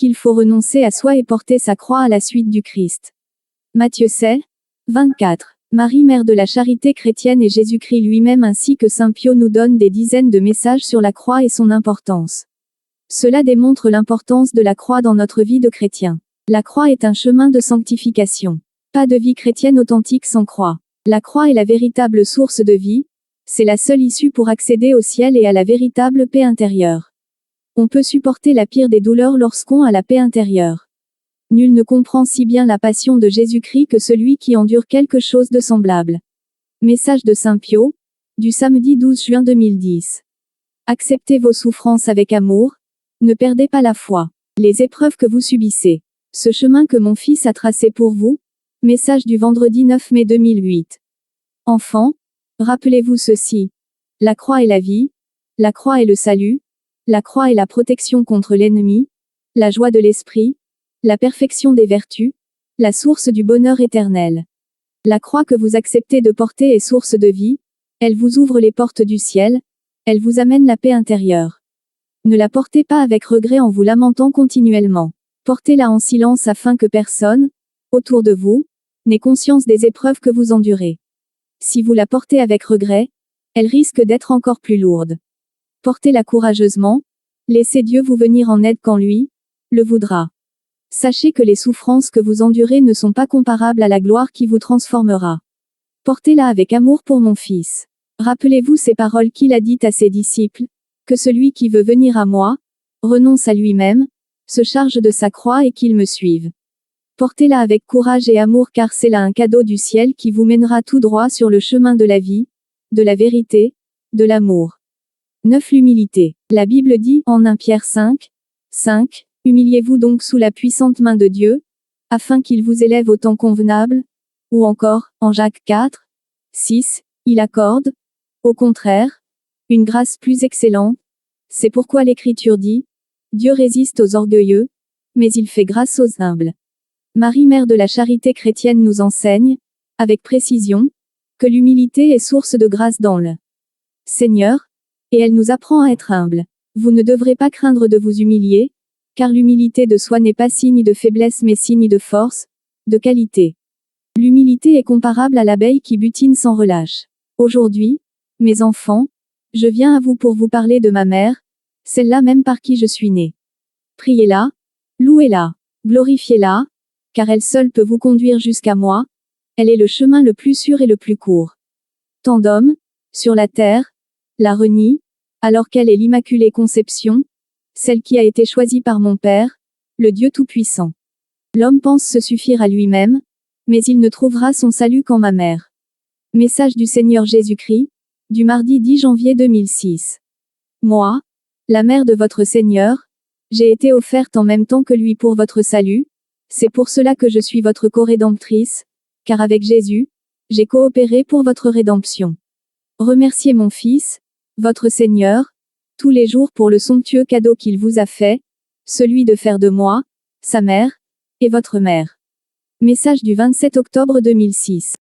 qu'il faut renoncer à soi et porter sa croix à la suite du Christ. Matthieu 16, 24. Marie, mère de la charité chrétienne, et Jésus-Christ lui-même ainsi que saint Pio nous donnent des dizaines de messages sur la croix et son importance. Cela démontre l'importance de la croix dans notre vie de chrétien. La croix est un chemin de sanctification. Pas de vie chrétienne authentique sans croix. La croix est la véritable source de vie, c'est la seule issue pour accéder au ciel et à la véritable paix intérieure. On peut supporter la pire des douleurs lorsqu'on a la paix intérieure. Nul ne comprend si bien la passion de Jésus-Christ que celui qui endure quelque chose de semblable. Message de saint Pio, du samedi 12 juin 2010. Acceptez vos souffrances avec amour, ne perdez pas la foi. Les épreuves que vous subissez. Ce chemin que mon Fils a tracé pour vous. Message du vendredi 9 mai 2008. Enfants, rappelez-vous ceci. La croix est la vie, la croix est le salut, la croix est la protection contre l'ennemi, la joie de l'esprit, la perfection des vertus, la source du bonheur éternel. La croix que vous acceptez de porter est source de vie, elle vous ouvre les portes du ciel, elle vous amène la paix intérieure. Ne la portez pas avec regret en vous lamentant continuellement. Portez-la en silence afin que personne, autour de vous, n'ait conscience des épreuves que vous endurez. Si vous la portez avec regret, elle risque d'être encore plus lourde. Portez-la courageusement, laissez Dieu vous venir en aide quand lui, le voudra. Sachez que les souffrances que vous endurez ne sont pas comparables à la gloire qui vous transformera. Portez-la avec amour pour mon Fils. Rappelez-vous ces paroles qu'il a dites à ses disciples, que celui qui veut venir à moi, renonce à lui-même, se charge de sa croix et qu'il me suive. Portez-la avec courage et amour car c'est là un cadeau du ciel qui vous mènera tout droit sur le chemin de la vie, de la vérité, de l'amour. 9. L'humilité. La Bible dit, en 1 Pierre 5, 5, humiliez-vous donc sous la puissante main de Dieu, afin qu'il vous élève au temps convenable, ou encore, en Jacques 4, 6, il accorde, au contraire, une grâce plus excellente. C'est pourquoi l'Écriture dit, Dieu résiste aux orgueilleux, mais il fait grâce aux humbles. Marie, mère de la charité chrétienne, nous enseigne, avec précision, que l'humilité est source de grâce dans le Seigneur, et elle nous apprend à être humble. Vous ne devrez pas craindre de vous humilier, car l'humilité de soi n'est pas signe de faiblesse mais signe de force, de qualité. L'humilité est comparable à l'abeille qui butine sans relâche. Aujourd'hui, mes enfants, je viens à vous pour vous parler de ma mère, celle-là même par qui je suis né. Priez-la, louez-la, glorifiez-la, car elle seule peut vous conduire jusqu'à moi, elle est le chemin le plus sûr et le plus court. Tant d'hommes, sur la terre, la renient, alors qu'elle est l'Immaculée Conception, celle qui a été choisie par mon Père, le Dieu Tout-Puissant. L'homme pense se suffire à lui-même, mais il ne trouvera son salut qu'en ma mère. Message du Seigneur Jésus-Christ, du mardi 10 janvier 2006. Moi, la mère de votre Seigneur, j'ai été offerte en même temps que lui pour votre salut, c'est pour cela que je suis votre co-rédemptrice, car avec Jésus, j'ai coopéré pour votre rédemption. Remerciez mon Fils, votre Seigneur, tous les jours pour le somptueux cadeau qu'il vous a fait, celui de faire de moi, sa mère, et votre mère. Message du 27 octobre 2006.